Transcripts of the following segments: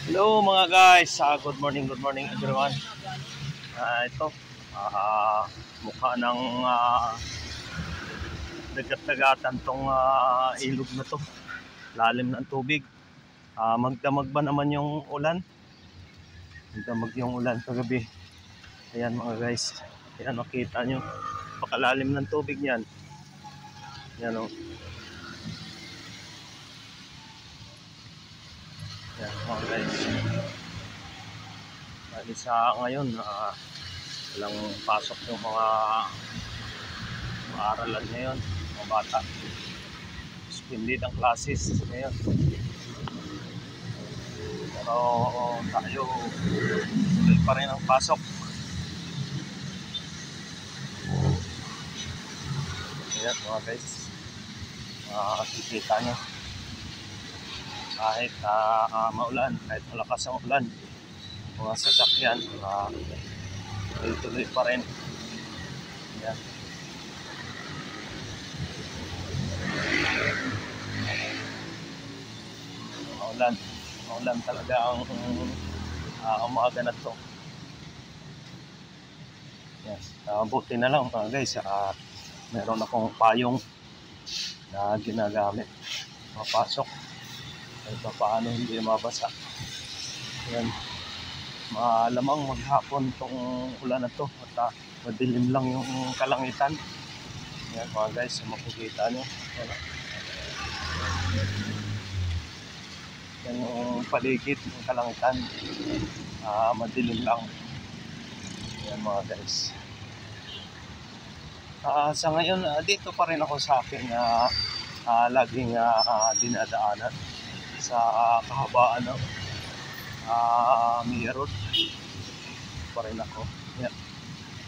Hello mga guys, good morning everyone. Ito, mukha ng dagat-dagatan tong ilog na to. Lalim ng tubig. Magdamag ba naman yung ulan? Magdamag yung ulan kagabi. Ayan mga guys, ayan makita nyo. Pakalalim ng tubig niyan. Ayan o. Ayan mga guys. Sa ngayon, walang pasok yung mga aralan ngayon, mga bata. Suspended ang classes ngayon. Pero tayo, tuloy pa rin ang pasok. Ayan mga guys, kikita nyo. Kahit maulan, kahit malakas ang ulan, mga sasakyan, tuloy pa rin. Ayan. Maulan talaga ang umaga na to. Yes, buti na lang mga guys, meron akong payong na ginagamit mapasok kahit pa paano hindi mabasa. Ayan, malamang maghapon tong ulan na to at madilim lang yung kalangitan. Ayan mga guys, makikita nyo. Yan yung paligid ng kalangitan, madilim lang. Ayan mga guys. Sa ngayon, dito pa rin ako sa akin laging dinadaanan sa kahabaan ng Mia Road. Pa rin ako. Yan.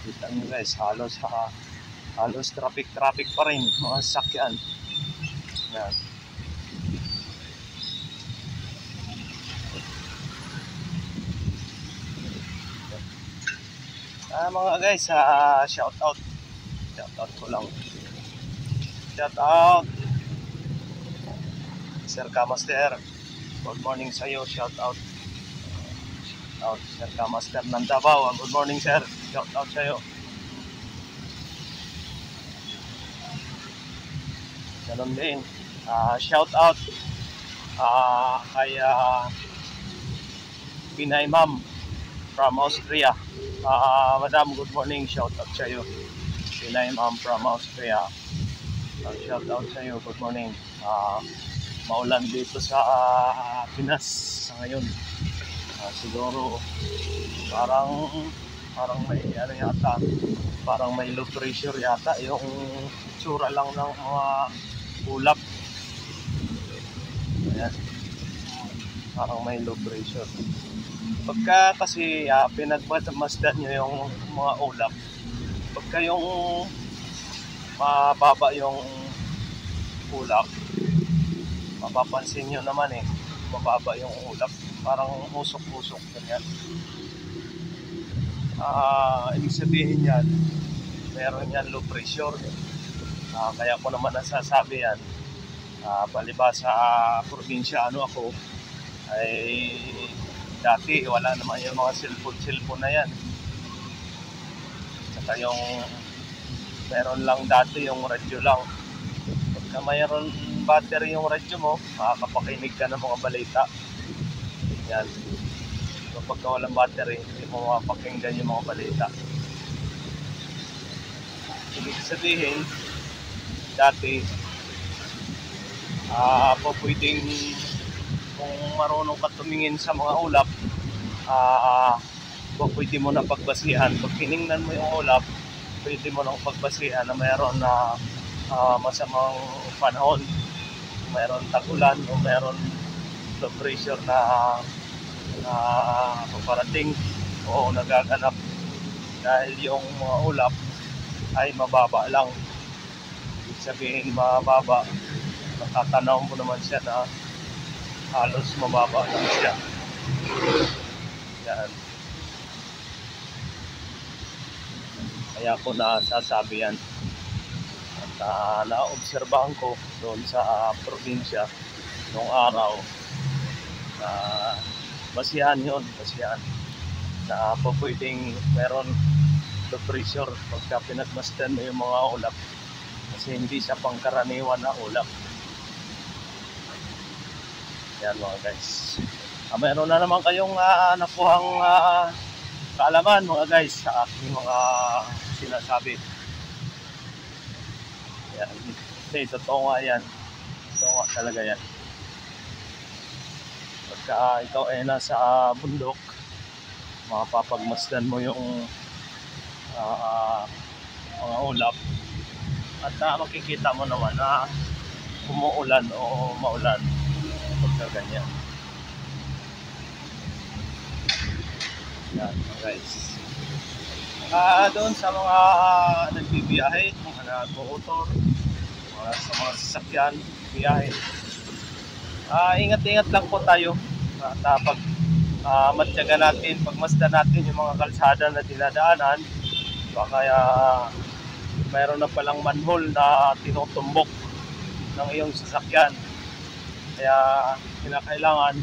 Kita nyo guys, halos traffic pa rin mga sasakyan. Yan. Mga guys, shout out ko lang. Shout out Sir Kamaster, good morning sa iyo. Shout out Sir Kamaster ng Davao. Good morning sir, shout out sa iyo. Ganun din, shout out kay Pinay Ma'am from Austria. Madam, good morning, shout out sa iyo. Pinay Ma'am from Austria, shout out sa iyo, good morning. Maulan dito sa Pinas sa ngayon. Siguro parang may ano yata, parang may low pressure yata yung tsura lang ng mga ulap. Ayan, parang may low pressure. Pagka kasi pinagmasdan nyo yung mga ulap, pagka yung mababa yung ulap, mapapansin nyo naman mababa yung ulap, parang usok-usok ganyan. Ibig sabihin yan, meron yan low pressure. Kaya ko naman nasasabi yan, palibasa probinsya ako, ay dati wala naman yung mga cellphone na yan. Saka yung meron lang dati yung radyo lang. Pagka mayroon battery yung radyo mo, makakapakinig ka ng mga balita. Yan. So, pagka walang battery, hindi mo makapakinggan yung mga balita. Ibig sabihin, dati pwedeng kung marunong ka tumingin sa mga ulap, pwede mo na pagbasihan. Pag tiningnan mo yung ulap, pwede mo nang pagbasihan na mayroon na masamang panahon, mayroon tag-ulan o mayroon low pressure na paparating o nagaganap, dahil yung mga ulap ay mababa lang. Ibig sabihin mababa, matatanaw mo naman siya na halos mababa lang siya. Yan. Kaya ko nasasabi yan. At naobserbahan ko doon sa probinsya noong araw na basihan yun, basihan. Na po pwedeng meron low pressure pagka pinagmasdan mo yung mga ulap. Kasi hindi siya pangkaraniwan na ulap. Yan mga guys. Meron na naman kayong nakuhang kaalaman mga guys sa aking mga sinasabi. Yan. Kasi totoo nga yan. Totoo nga talaga yan. Pagka ikaw ay nasa bundok, mapapagmasdan mo yung mga ulap at makikita mo naman na umuulan o maulan pagka ganyan. Yan guys. Doon sa mga nagbibiyahe, mga nag-motor, sa mga sasakyan, biyahe, ingat-ingat lang po tayo at matyaga natin, pagmasdan natin yung mga kalsada na dinadaanan. Baka mayroon na palang manhole na tinutumbok ng iyong sasakyan. Kaya kinakailangan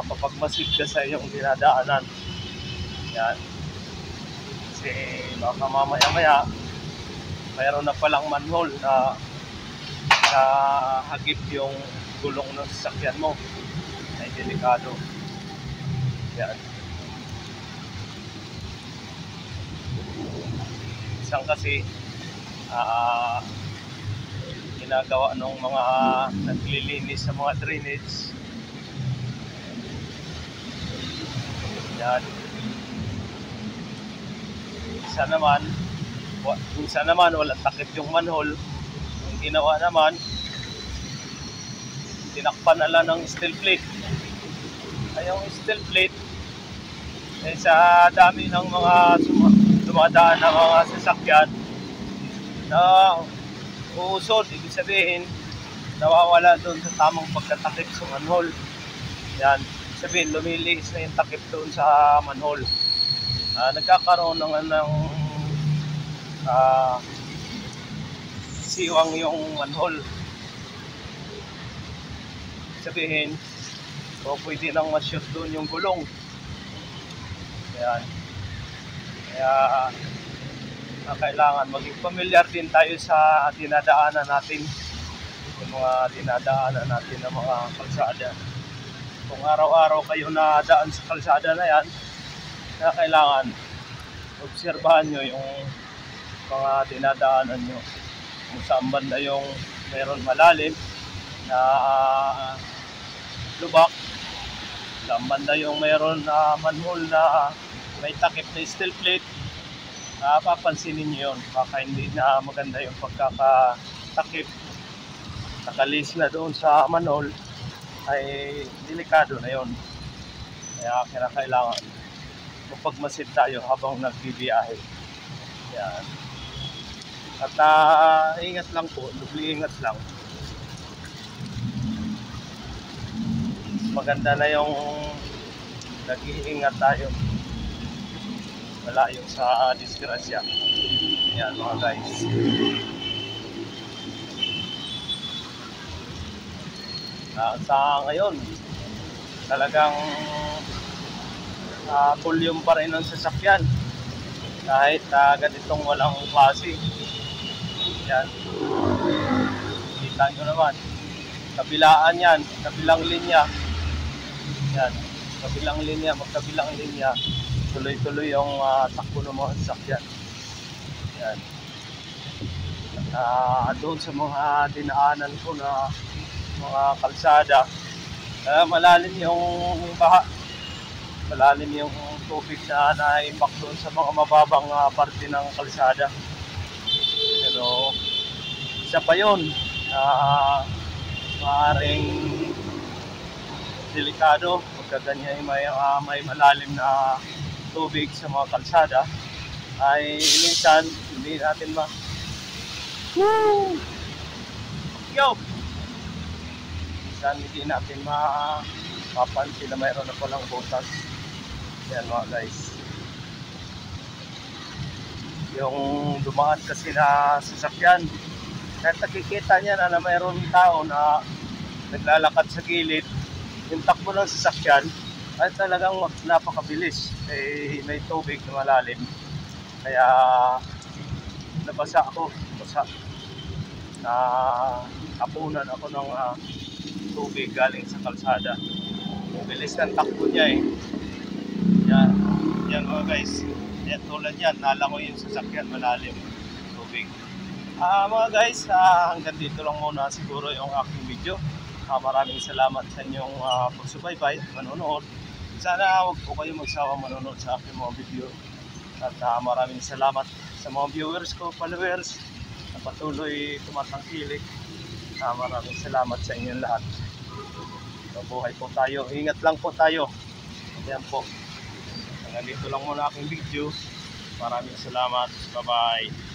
mapagmasid ka sa iyong dinadaanan. Yan. Kasi baka mamaya-maya mayroon na palang manhole na hagip yung gulong ng sasakyan mo. Ay delikado. Yan. Isang kasi ginagawa ng mga naglilinis sa mga drainage. Yan. Minsan naman walang takip yung manhole. Yung ginawa naman, tinakpan nila ng steel plate. Ay yung steel plate sa dami ng mga dumadaan na mga sasakyan na uusod, ibig sabihin nawawala doon sa tamang pagkatakip sa manhole. Yan, ibig sabihin lumiliis na yung takip doon sa manhole. Nagkakaroon ng siwang yung manhole. Ibig sabihin pwede nang ma-shoot doon yung gulong. Yan. Kaya kailangan maging familiar din tayo sa dinadaanan natin, yung mga dinadaanan natin ng mga kalsada. Kung araw-araw kayo na daan sa kalsada na yan, kailangan obserbahan nyo yung mga dinadaanan nyo, kung saan banda yung meron malalim na lubak, saan banda yung meron na manhole na may takip na steel plate. Papansinin nyo yun. Baka hindi na maganda yung pagkakatakip, nakalis na doon sa manhole, ay delikado na yun. Kaya kailangan magpagmasid tayo habang nagbibiyahe. Yan. At ingat lang po, dubli ingat lang. Maganda na yung nag-iingat tayo, malayo sa disgrasya. Yan mga guys. Sa ngayon talagang volume pa rin ng sasakyan kahit ganitong walang klase. Yan, kita nyo naman, kabilaan yan, kabilang linya. Yan, kabilang linya, magkabilang linya, tuloy-tuloy yung takbo ng mga sasakyan. Yan. Doon sa mga dinaanan ko na mga kalsada, malalim yung baha, malalim yung tubig na naimbak doon sa mga mababang parte ng kalsada. Pero isa pa yun, maaaring delikado pagka ganyan may malalim na tubig sa mga kalsada, ay minsan hindi natin minsan hindi natin mapapansin na mayroon na palang butas. Yan mga guys, yung dumaan kasi na sasakyan, kahit nakikita niya na mayroon tao na naglalakad sa gilid, yung takbo ng sasakyan At talagang napakabilis. May tubig na malalim. Kaya nabasa ako. Basa. Na apunan ako ng tubig galing sa kalsada. Bilis ng takbo niya eh. Yan. Yan mga guys. Yan tulad yan. Nalangoy yung sasakyan malalim. Tubig. Mga guys, hanggang dito lang muna siguro yung aking video. Maraming salamat sa inyong pagsubaybay, manonood. Sana huwag po kayo magsawa manonood sa aking mga video. At maraming salamat sa mga viewers ko, followers na patuloy tumatangkilik. Maraming salamat sa inyong lahat. Mabuhay po tayo. Ingat lang po tayo. Ayan po. Hanggang dito lang muna aking video. Maraming salamat. Bye-bye.